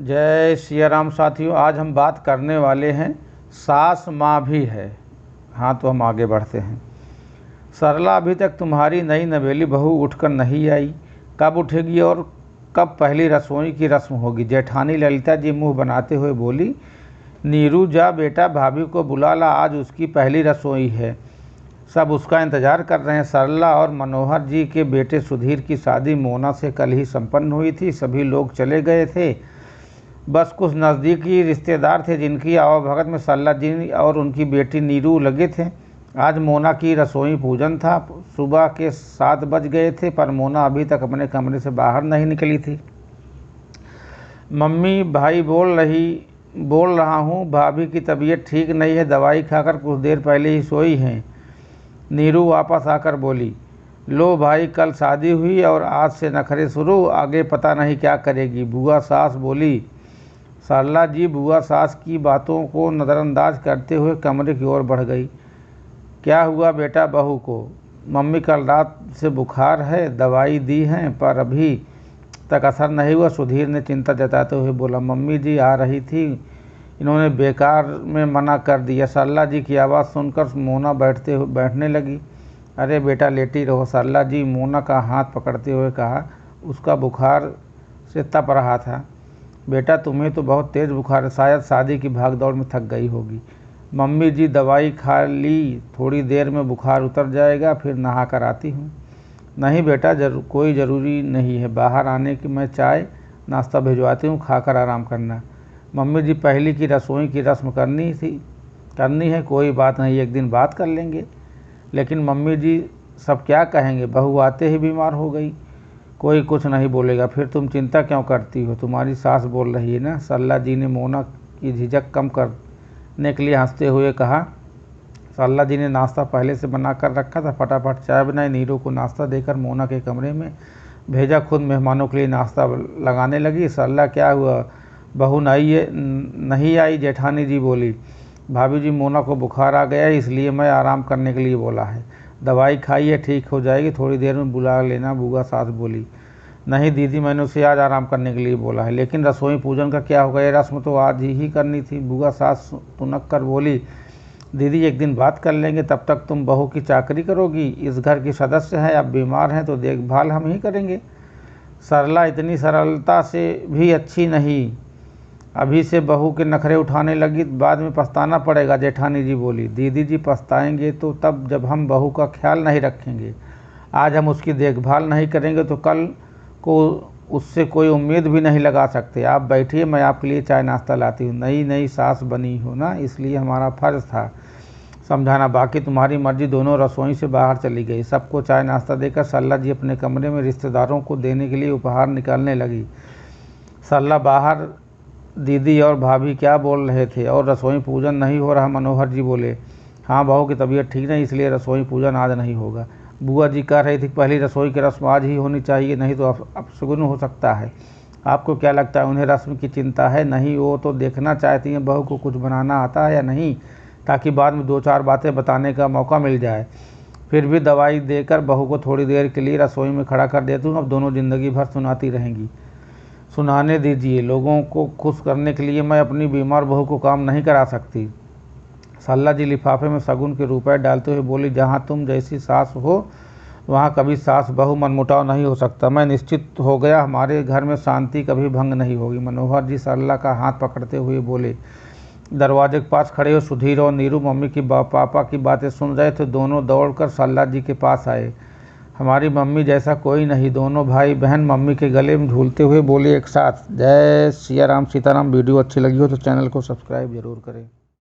जय सिया राम साथियों, आज हम बात करने वाले हैं सास माँ भी है। हाँ, तो हम आगे बढ़ते हैं। सरला, अभी तक तुम्हारी नई नवेली बहू उठकर नहीं आई, कब उठेगी और कब पहली रसोई की रस्म होगी? जेठानी ललिता जी मुंह बनाते हुए बोली, नीरू जा बेटा, भाभी को बुला ला, आज उसकी पहली रसोई है, सब उसका इंतज़ार कर रहे हैं। सरला और मनोहर जी के बेटे सुधीर की शादी मोना से कल ही संपन्न हुई थी। सभी लोग चले गए थे, बस कुछ नज़दीकी रिश्तेदार थे जिनकी आवभगत में सरला जी और उनकी बेटी नीरू लगे थे। आज मोना की रसोई पूजन था। सुबह के 7 बज गए थे, पर मोना अभी तक अपने कमरे से बाहर नहीं निकली थी। मम्मी, भाई बोल रहा हूँ, भाभी की तबीयत ठीक नहीं है, दवाई खाकर कुछ देर पहले ही सोई हैं। नीरू वापस आकर बोली, लो भाई, कल शादी हुई और आज से नखरे शुरू, आगे पता नहीं क्या करेगी। बुआ सास बोली। सरला जी बुआ सास की बातों को नज़रअंदाज करते हुए कमरे की ओर बढ़ गई। क्या हुआ बेटा बहू को? मम्मी, कल रात से बुखार है, दवाई दी है पर अभी तक असर नहीं हुआ, सुधीर ने चिंता जताते हुए बोला। मम्मी जी आ रही थी, इन्होंने बेकार में मना कर दिया। सरला जी की आवाज़ सुनकर मोना बैठने लगी। अरे बेटा, लेटी रहो, सरला जी मोना का हाथ पकड़ते हुए कहा। उसका बुखार से तप रहा था। बेटा, तुम्हें तो बहुत तेज़ बुखार है, शायद शादी की भागदौड़ में थक गई होगी। मम्मी जी दवाई खा ली, थोड़ी देर में बुखार उतर जाएगा, फिर नहा कर आती हूँ। नहीं बेटा, कोई ज़रूरी नहीं है, बाहर आने की मैं चाय नाश्ता भिजवाती हूँ, खाकर आराम करना। मम्मी जी, पहली की रसोई की रस्म करनी है, कोई बात नहीं, एक दिन बात कर लेंगे। लेकिन मम्मी जी सब क्या कहेंगे, बहू आते ही बीमार हो गई। कोई कुछ नहीं बोलेगा, फिर तुम चिंता क्यों करती हो, तुम्हारी सास बोल रही है ना। सरला जी ने मोना की झिझक कम करने के लिए हंसते हुए कहा। सरला जी ने नाश्ता पहले से बना कर रखा था, फटाफट चाय बनाई, नीरू को नाश्ता देकर मोना के कमरे में भेजा, खुद मेहमानों के लिए नाश्ता लगाने लगी। सरला, क्या हुआ, बहू नहीं आई? जेठानी जी बोली। भाभी जी, मोना को बुखार आ गया है, इसलिए मैं आराम करने के लिए बोला है, दवाई खाई है, ठीक हो जाएगी, थोड़ी देर में बुला लेना, बुआ सास बोली। नहीं दीदी, मैंने उसे आज आराम करने के लिए बोला है। लेकिन रसोई पूजन का क्या होगा, ये रस्म तो आज ही करनी थी, बुआ सास तुनक कर बोली। दीदी, एक दिन बात कर लेंगे, तब तक तुम बहू की चाकरी करोगी, इस घर की सदस्य हैं, अब बीमार हैं तो देखभाल हम ही करेंगे। सरला इतनी सरलता से भी अच्छी नहीं, अभी से बहू के नखरे उठाने लगी, बाद में पछताना पड़ेगा, जेठानी जी बोली। दीदी जी, पछताएंगे तो तब जब हम बहू का ख्याल नहीं रखेंगे। आज हम उसकी देखभाल नहीं करेंगे तो कल को उससे कोई उम्मीद भी नहीं लगा सकते। आप बैठिए, मैं आपके लिए चाय नाश्ता लाती हूँ। नई सास बनी हो ना, इसलिए हमारा फ़र्ज़ था समझाना, बाकी तुम्हारी मर्जी। दोनों रसोई से बाहर चली गई। सबको चाय नाश्ता देकर सरला जी अपने कमरे में रिश्तेदारों को देने के लिए उपहार निकालने लगी। सरला बाहर दीदी और भाभी क्या बोल रहे थे और रसोई पूजन नहीं हो रहा? मनोहर जी बोले। हाँ, बहू की तबीयत ठीक नहीं, इसलिए रसोई पूजन आज नहीं होगा। बुआ जी कह रही थी पहली रसोई की रस्म आज ही होनी चाहिए, नहीं तो अपशगुन हो सकता है। आपको क्या लगता है, उन्हें रस्म की चिंता है? नहीं, वो तो देखना चाहती हैं बहू को कुछ बनाना आता है या नहीं, ताकि बाद में 2-4 बातें बताने का मौका मिल जाए। फिर भी दवाई देकर बहू को थोड़ी देर के लिए रसोई में खड़ा कर देती हूँ, अब दोनों ज़िंदगी भर सुनाती रहेंगी। सुनाने दीजिए, लोगों को खुश करने के लिए मैं अपनी बीमार बहू को काम नहीं करा सकती। सरला जी लिफाफे में शगुन के रुपए डालते हुए बोली, जहाँ तुम जैसी सास हो वहाँ कभी सास बहू मनमुटाव नहीं हो सकता। मैं निश्चित हो गया, हमारे घर में शांति कभी भंग नहीं होगी। मनोहर जी सरला का हाथ पकड़ते हुए बोले। दरवाजे के पास खड़े हो सुधीर और नीरू मम्मी की पापा की बातें सुन रहे थे। दोनों दौड़कर सरला जी के पास आए। हमारी मम्मी जैसा कोई नहीं, दोनों भाई बहन मम्मी के गले में झूलते हुए बोले एक साथ, जय सिया राम सीताराम। वीडियो अच्छी लगी हो तो चैनल को सब्सक्राइब जरूर करें।